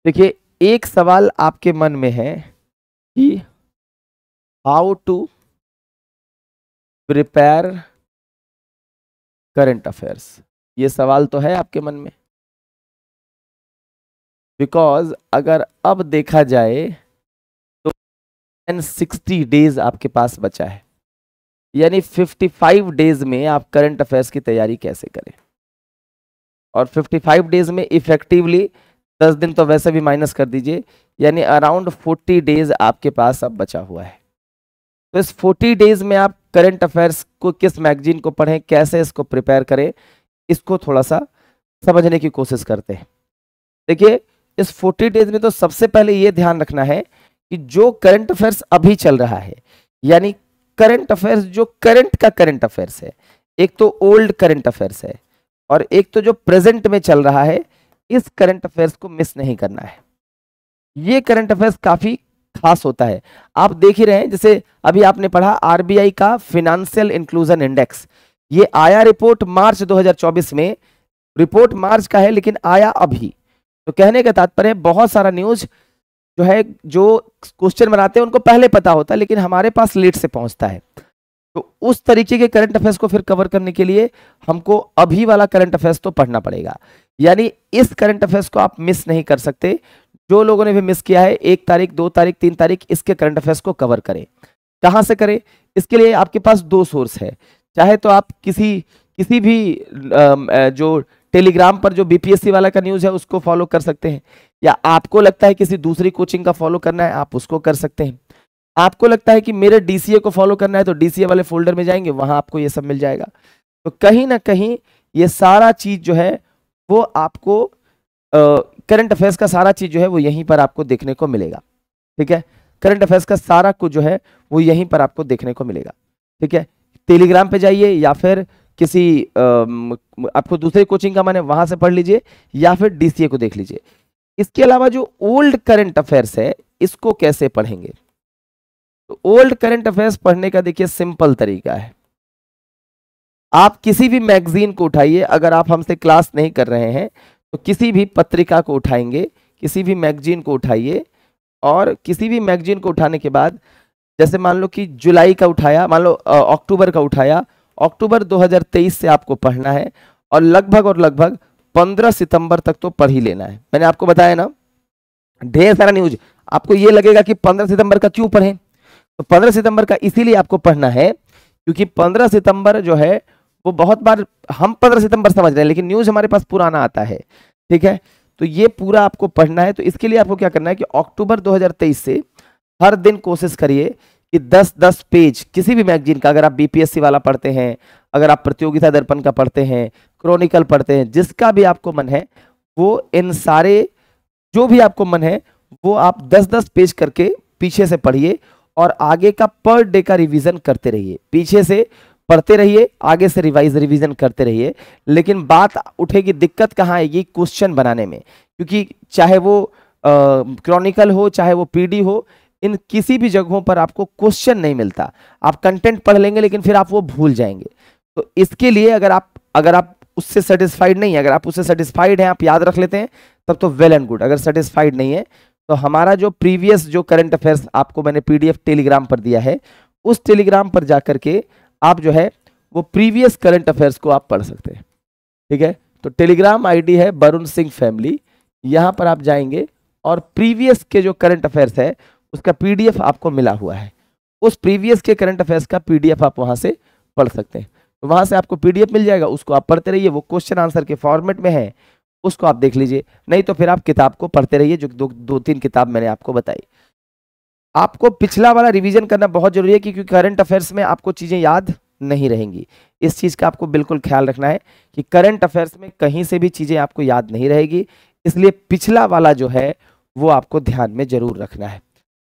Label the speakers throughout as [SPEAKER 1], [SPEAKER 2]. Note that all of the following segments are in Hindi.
[SPEAKER 1] देखिए, एक सवाल आपके मन में है कि how to prepare current affairs, ये सवाल तो है आपके मन में। बिकॉज अगर अब देखा जाए तो 60 डेज आपके पास बचा है, यानी 55 डेज में आप करंट अफेयर्स की तैयारी कैसे करें। और 55 डेज में इफेक्टिवली 10 दिन तो वैसे भी माइनस कर दीजिए, यानी अराउंड 40 डेज आपके पास अब बचा हुआ है। तो इस 40 डेज में आप करंट अफेयर्स को किस मैगजीन को पढ़ें, कैसे इसको प्रिपेयर करें, इसको थोड़ा सा समझने की कोशिश करते हैं। देखिए, इस 40 डेज में तो सबसे पहले ये ध्यान रखना है कि जो करंट अफेयर्स अभी चल रहा है, यानी करंट अफेयर्स जो करंट का करंट अफेयर्स है, एक तो ओल्ड करंट अफेयर्स है और एक तो जो प्रेजेंट में चल रहा है, इस करंट अफेयर्स को मिस नहीं करना है। ये करंट अफेयर्स काफी खास होता है। आप देख ही रहे हैं, जैसे अभी आपने पढ़ा आरबीआई का फाइनेंशियल इंक्लूजन इंडेक्स, ये आया रिपोर्ट मार्च 2024 में, रिपोर्ट मार्च का है लेकिन आया अभी। तो कहने का तात्पर्य है बहुत सारा न्यूज जो है, जो क्वेश्चन बनाते हैं उनको पहले पता होता है लेकिन हमारे पास लेट से पहुंचता है। तो उस तरीके के करंट अफेयर्स को फिर कवर करने के लिए हमको अभी वाला करंट अफेयर्स तो पढ़ना पड़ेगा, यानी इस करंट अफेयर्स को आप मिस नहीं कर सकते। जो लोगों ने भी मिस किया है, 1 तारीख 2 तारीख 3 तारीख इसके करंट अफेयर्स को कवर करें। कहां से करें? इसके लिए आपके पास 2 सोर्स है। चाहे तो आप किसी भी जो टेलीग्राम पर जो बीपीएससी वाला का न्यूज है उसको फॉलो कर सकते हैं, या आपको लगता है किसी दूसरी कोचिंग का फॉलो करना है आप उसको कर सकते हैं। आपको लगता है कि मेरे डीसीए को फॉलो करना है तो डीसीए वाले फोल्डर में जाएंगे, वहां आपको ये सब मिल जाएगा। तो कहीं ना कहीं ये सारा चीज जो है वो आपको करंट अफेयर्स का सारा चीज जो है वो यहीं पर आपको देखने को मिलेगा। ठीक है, करंट अफेयर्स का सारा कुछ जो है वो यहीं पर आपको देखने को मिलेगा। ठीक है, टेलीग्राम पे जाइए या फिर किसी आपको दूसरे कोचिंग का मन है वहां से पढ़ लीजिए, या फिर डीसीए को देख लीजिए। इसके अलावा जो ओल्ड करंट अफेयर्स है इसको कैसे पढ़ेंगे? तो ओल्ड करंट अफेयर्स पढ़ने का देखिए सिंपल तरीका है। आप किसी भी मैगजीन को उठाइए, अगर आप हमसे क्लास नहीं कर रहे हैं तो किसी भी पत्रिका को उठाएंगे, किसी भी मैगजीन को उठाइए, और किसी भी मैगजीन को उठाने के बाद जैसे मान लो कि जुलाई का उठाया, मान लो अक्टूबर का उठाया, अक्टूबर 2023 से आपको पढ़ना है और लगभग 15 सितंबर तक तो पढ़ ही लेना है। मैंने आपको बताया ना, ढेर सारा न्यूज। आपको ये लगेगा कि 15 सितंबर का क्यों पढ़ें, तो 15 सितंबर का इसीलिए आपको पढ़ना है क्योंकि 15 सितंबर जो है वो बहुत बार हम 15 सितंबर समझ रहे हैं लेकिन न्यूज हमारे पास पुराना आता है। ठीक है, तो ये पूरा आपको पढ़ना है। तो इसके लिए आपको क्या करना है कि अक्टूबर 2023 से हर दिन कोशिश करिए कि 10-10 पेज किसी भी मैगजीन का, अगर आप बीपीएससी वाला पढ़ते हैं, अगर आप प्रतियोगिता दर्पण का पढ़ते हैं, क्रॉनिकल पढ़ते हैं, जिसका भी आपको मन है वो इन सारे जो भी आपको मन है वो आप 10-10 पेज करके पीछे से पढ़िए और आगे का पर डे का रिवीजन करते रहिए। पीछे से पढ़ते रहिए, आगे से रिवीजन करते रहिए। लेकिन बात उठेगी, दिक्कत कहाँ आएगी? क्वेश्चन बनाने में, क्योंकि चाहे वो क्रॉनिकल हो चाहे वो पीडी हो, इन किसी भी जगहों पर आपको क्वेश्चन नहीं मिलता। आप कंटेंट पढ़ लेंगे लेकिन फिर आप वो भूल जाएंगे। तो इसके लिए अगर आप उससे सेटिस्फाइड नहीं है, अगर आप उससे सेटिस्फाइड हैं, आप याद रख लेते हैं, तब तो वेल एंड गुड। अगर सेटिस्फाइड नहीं है तो हमारा जो प्रीवियस जो करंट अफेयर्स आपको मैंने पीडीएफ टेलीग्राम पर दिया है, उस टेलीग्राम पर जाकर के आप जो है वो प्रीवियस करंट अफेयर्स को आप पढ़ सकते हैं। ठीक है, तो टेलीग्राम आईडी है वरुण सिंह फैमिली, यहां पर आप जाएंगे और प्रीवियस के जो करंट अफेयर्स है उसका पीडीएफ आपको मिला हुआ है। उस प्रीवियस के करंट अफेयर्स का पीडीएफ आप वहां से पढ़ सकते हैं। तो वहां से आपको पीडीएफ मिल जाएगा, उसको आप पढ़ते रहिए। वो क्वेश्चन आंसर के फॉर्मेट में है, उसको आप देख लीजिए। नहीं तो फिर आप किताब को पढ़ते रहिए, जो 2-3 किताब मैंने आपको बताई। आपको पिछला वाला रिवीजन करना बहुत जरूरी है क्योंकि करंट अफेयर्स में आपको चीजें याद नहीं रहेंगी। इस चीज का आपको बिल्कुल ख्याल रखना है कि करंट अफेयर्स में कहीं से भी चीजें आपको याद नहीं रहेगी, इसलिए पिछला वाला जो है वो आपको ध्यान में जरूर रखना है।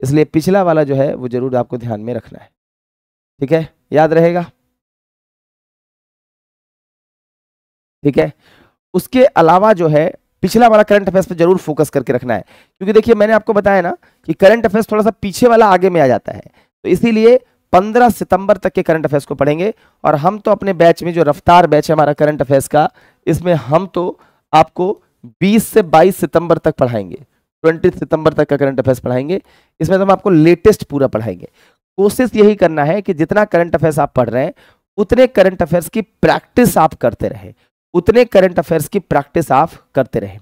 [SPEAKER 1] इसलिए पिछला वाला जो है वो जरूर आपको ध्यान में रखना है। ठीक है, याद रहेगा। ठीक है, उसके अलावा जो है पिछला वाला करंट अफेयर्स पे जरूर फोकस करके रखना है, क्योंकि देखिए मैंने आपको बताया ना कि करंट अफेयर्स थोड़ा सा पीछे वाला आगे में आ जाता है। तो इसीलिए 15 सितंबर तक के करंट अफेयर्स को पढ़ेंगे। और हम तो अपने बैच में, जो रफ्तार बैच है हमारा करंट अफेयर्स का, इसमें हम तो आपको 20 से 22 सितंबर तक पढ़ाएंगे। 20 सितंबर तक का करंट अफेयर्स पढ़ाएंगे। इसमें तो हम आपको लेटेस्ट पूरा पढ़ाएंगे। कोशिश यही करना है कि जितना करंट अफेयर्स आप पढ़ रहे हैं उतने करंट अफेयर्स की प्रैक्टिस आप करते रहे, उतने करंट अफेयर्स की प्रैक्टिस आप करते रहे।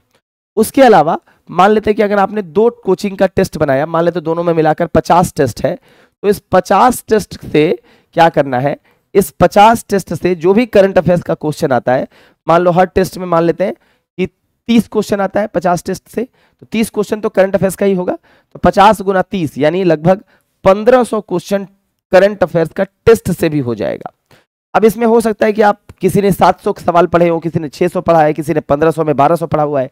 [SPEAKER 1] उसके अलावा मान लेते हैं कि अगर आपने 2 कोचिंग का टेस्ट बनाया, मान लेते दोनों में मिलाकर 50 टेस्ट है, तो इस 50 टेस्ट से क्या करना है, इस 50 टेस्ट से जो भी करंट अफेयर्स का क्वेश्चन आता है, मान लो हर टेस्ट में मान लेते हैं कि 30 क्वेश्चन आता है 50 टेस्ट से, तो 30 क्वेश्चन तो करंट अफेयर्स का ही होगा, तो 50 गुना 30 यानी लगभग 1500 क्वेश्चन करंट अफेयर्स का टेस्ट से भी हो जाएगा। अब इसमें हो सकता है कि आप किसी ने 700 सवाल पढ़े हो, किसी ने 600 पढ़ा है, किसी ने 1500 में 1200 पढ़ा हुआ है,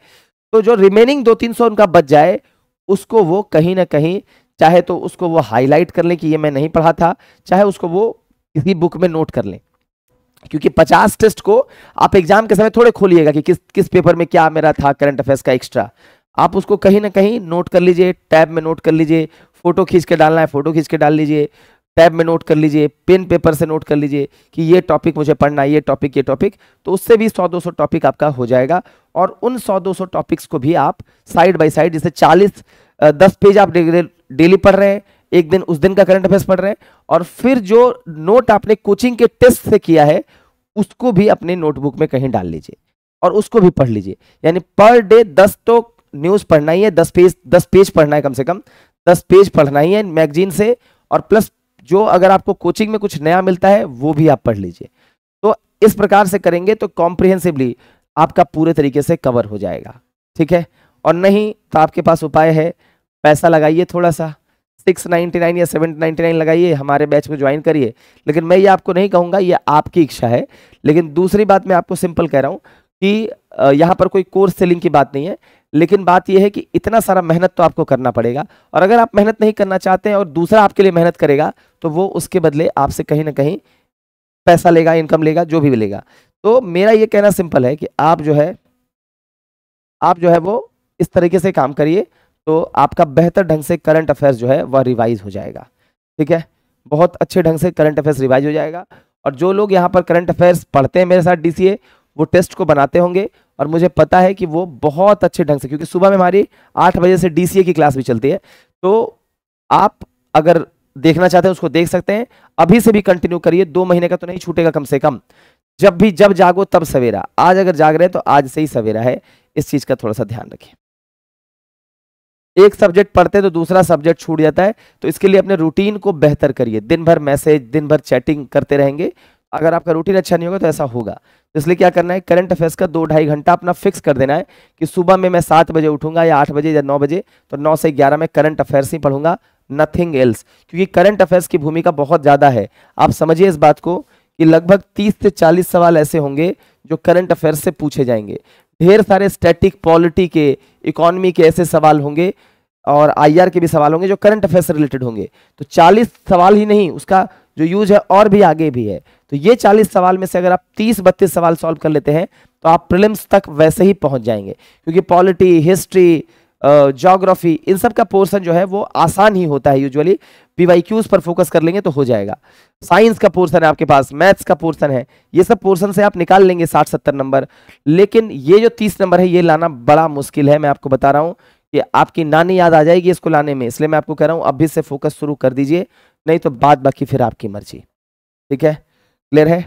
[SPEAKER 1] तो जो रिमेनिंग 200-300 उनका बच जाए उसको वो कहीं ना कहीं चाहे तो उसको वो हाईलाइट कर लें कि ये मैं नहीं पढ़ा था, चाहे उसको वो किसी बुक में नोट कर लें। क्योंकि 50 टेस्ट को आप एग्जाम के समय थोड़े खोलिएगा कि किस किस पेपर में क्या मेरा था करंट अफेयर्स का एक्स्ट्रा, आप उसको कहीं ना कहीं नोट कर लीजिए, टैब में नोट कर लीजिए, फोटो खींच के डालना है फोटो खींच के डाल लीजिए, टैब में नोट कर लीजिए, पेन पेपर से नोट कर लीजिए कि ये टॉपिक मुझे पढ़ना है, ये टॉपिक, तो उससे भी 100-200 टॉपिक आपका हो जाएगा। और उन 100-200 टॉपिक्स को भी आप साइड बाय साइड, जैसे 10 पेज आप डेली पढ़ रहे हैं, एक दिन उस दिन का करंट अफेयर्स पढ़ रहे हैं, और फिर जो नोट आपने कोचिंग के टेस्ट से किया है उसको भी अपने नोटबुक में कहीं डाल लीजिए और उसको भी पढ़ लीजिए। यानी पर डे 10 तो न्यूज पढ़ना ही है, 10 पेज पढ़ना है, कम से कम 10 पेज पढ़ना ही है मैगजीन से, और प्लस जो अगर आपको कोचिंग में कुछ नया मिलता है वो भी आप पढ़ लीजिए। तो इस प्रकार से करेंगे तो कॉम्प्रिहेंसिवली आपका पूरे तरीके से कवर हो जाएगा, ठीक है। और नहीं तो आपके पास उपाय है, पैसा लगाइए थोड़ा सा, 699 या 799 लगाइए, हमारे बैच में ज्वाइन करिए। लेकिन मैं ये आपको नहीं कहूँगा, ये आपकी इच्छा है। लेकिन दूसरी बात मैं आपको सिंपल कह रहा हूँ कि यहाँ पर कोई कोर्स सेलिंग की बात नहीं है, लेकिन बात यह है कि इतना सारा मेहनत तो आपको करना पड़ेगा, और अगर आप मेहनत नहीं करना चाहते हैं और दूसरा आपके लिए मेहनत करेगा तो वो उसके बदले आपसे कहीं ना कहीं पैसा लेगा, इनकम लेगा, जो भी लेगा। तो मेरा ये कहना सिंपल है कि आप जो है वो इस तरीके से काम करिए, तो आपका बेहतर ढंग से करंट अफेयर्स जो है वह रिवाइज हो जाएगा, ठीक है। बहुत अच्छे ढंग से करंट अफेयर्स रिवाइज हो जाएगा। और जो लोग यहाँ पर करंट अफेयर्स पढ़ते हैं मेरे साथ डीसीए, वो टेस्ट को बनाते होंगे, और मुझे पता है कि वो बहुत अच्छे ढंग से, क्योंकि सुबह में हमारी 8 बजे से डीसीए की क्लास भी चलती है, तो आप अगर देखना चाहते हैं उसको देख सकते हैं। अभी से भी कंटिन्यू करिए, 2 महीने का तो नहीं छूटेगा कम से कम। जब जागो तब सवेरा, आज अगर जाग रहे हैं तो आज से ही सवेरा है, इस चीज का थोड़ा सा ध्यान रखिए। एक सब्जेक्ट पढ़ते तो दूसरा सब्जेक्ट छूट जाता है, तो इसके लिए अपने रूटीन को बेहतर करिए। दिन भर मैसेज, दिन भर चैटिंग करते रहेंगे, अगर आपका रूटीन अच्छा नहीं होगा तो ऐसा होगा। तो इसलिए क्या करना है, करंट अफेयर्स का 2-2.5 घंटा अपना फिक्स कर देना है कि सुबह में मैं 7 बजे उठूंगा या 8 बजे या 9 बजे, तो 9 से 11 में करंट अफेयर्स ही पढ़ूंगा, नथिंग एल्स। क्योंकि करंट अफेयर्स की भूमिका बहुत ज़्यादा है। आप समझिए इस बात को कि लगभग 30 से 40 सवाल ऐसे होंगे जो करंट अफेयर्स से पूछे जाएंगे। ढेर सारे स्टैटिक, पॉलिटी के, इकोनॉमी के ऐसे सवाल होंगे, और आईआर के भी सवाल होंगे जो करंट अफेयर से रिलेटेड होंगे। तो 40 सवाल ही नहीं, उसका जो यूज है और भी आगे भी है। तो ये 40 सवाल में से अगर आप 30-32 सवाल सॉल्व कर लेते हैं तो आप प्रीलिम्स तक वैसे ही पहुंच जाएंगे। क्योंकि पॉलिटी, हिस्ट्री, ज्योग्राफी, इन सब का पोर्शन जो है वो आसान ही होता है यूजुअली। पीवाईक्यूज पर फोकस कर लेंगे तो हो जाएगा। साइंस का पोर्शन है आपके पास, मैथ्स का पोर्शन है, ये सब पोर्शन से आप निकाल लेंगे 60-70 नंबर। लेकिन ये जो 30 नंबर है ये लाना बड़ा मुश्किल है। मैं आपको बता रहा हूँ कि आपकी नानी याद आ जाएगी इसको लाने में। इसलिए मैं आपको कह रहा हूँ अभी से फोकस शुरू कर दीजिए, नहीं तो बाद बाकी फिर आपकी मर्जी, ठीक है। क्लियर है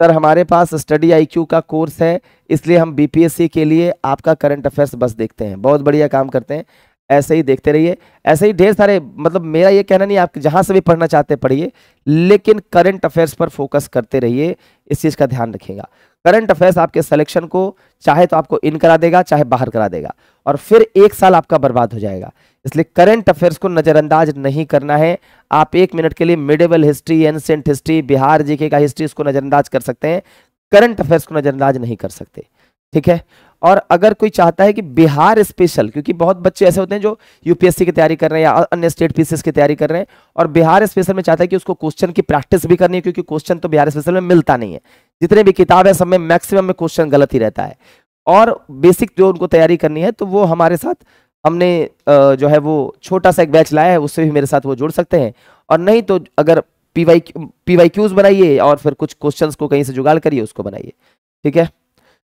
[SPEAKER 1] सर? हमारे पास स्टडी आईक्यू का कोर्स है, इसलिए हम बीपीएससी के लिए आपका करंट अफेयर्स बस देखते हैं। बहुत बढ़िया काम करते हैं, ऐसे ही देखते रहिए। ऐसे ही ढेर सारे, मतलब मेरा ये कहना नहीं, आप जहां से भी पढ़ना चाहते पढ़िए, लेकिन करंट अफेयर्स पर फोकस करते रहिए, इस चीज का ध्यान रखिएगा। करंट अफेयर्स आपके सिलेक्शन को चाहे तो आपको इन करा देगा, चाहे बाहर करा देगा, और फिर 1 साल आपका बर्बाद हो जाएगा। इसलिए करंट अफेयर्स को नजरअंदाज नहीं करना है। आप 1 मिनट के लिए medieval history, ancient history, Bihar GK का हिस्ट्री, इसको नजरअंदाज कर सकते हैं, करंट अफेयर्स को नजरअंदाज नहीं कर सकते, ठीक है। और अगर कोई चाहता है कि बिहार स्पेशल, क्योंकि बहुत बच्चे ऐसे होते हैं जो यूपीएससी की तैयारी कर रहे हैं या अन्य स्टेट पीसीएस की तैयारी कर रहे हैं, और बिहार स्पेशल में चाहता है कि उसको क्वेश्चन की प्रैक्टिस भी करनी है, क्योंकि क्वेश्चन तो बिहार स्पेशल में मिलता नहीं है। जितने भी किताब है सब में मैक्सिमम में क्वेश्चन गलत ही रहता है, और बेसिक जो उनको तैयारी करनी है तो वो हमारे साथ हमने जो है वो छोटा सा एक बैच लाया है, उससे भी मेरे साथ वो जुड़ सकते हैं। और नहीं तो अगर पीवाईक्यूज बनाइए और फिर कुछ क्वेश्चंस को कहीं से जुगाड़ करिए, उसको बनाइए, ठीक है।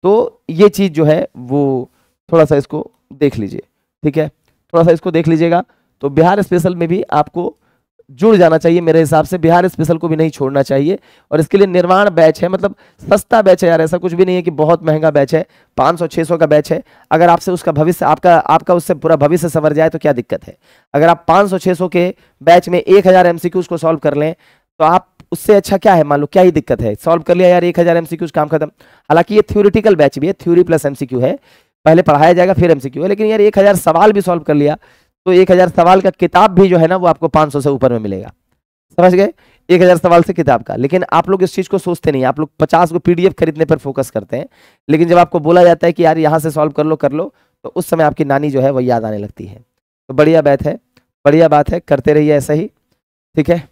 [SPEAKER 1] तो ये चीज जो है वो थोड़ा सा इसको देख लीजिए, ठीक है, थोड़ा सा इसको देख लीजिएगा। तो बिहार स्पेशल में भी आपको जुड़ जाना चाहिए मेरे हिसाब से, बिहार स्पेशल को भी नहीं छोड़ना चाहिए। और इसके लिए निर्माण बैच है, मतलब सस्ता बैच है यार, ऐसा कुछ भी नहीं है कि बहुत महंगा बैच है, 500-600 का बैच है। अगर आपसे उसका भविष्य आपका उससे पूरा भविष्य संवर जाए तो क्या दिक्कत है। अगर आप 500-600 के बैच में 1000 एमसीक्यूज को सॉल्व कर लें तो आप उससे अच्छा क्या है, मान लो क्या ही दिक्कत है, सॉल्व कर लिया यार 1000 एमसीक्यूज, काम खत्म। हालांकि ये थ्योरेटिकल बैच भी है, थ्योरी प्लस एमसीक्यू है, पहले पढ़ाया जाएगा फिर एमसीक्यू है, लेकिन यार 1000 सवाल भी सॉल्व कर लिया तो 1000 सवाल का किताब भी जो है ना वो आपको 500 से ऊपर में मिलेगा, समझ गए, 1000 सवाल से किताब का। लेकिन आप लोग इस चीज को सोचते नहीं, आप लोग 50 को पीडीएफ खरीदने पर फोकस करते हैं, लेकिन जब आपको बोला जाता है कि यार यहाँ से सॉल्व कर लो तो उस समय आपकी नानी जो है वो याद आने लगती है। तो बढ़िया बात है, बढ़िया बात है, करते रहिए ऐसा ही, ठीक है।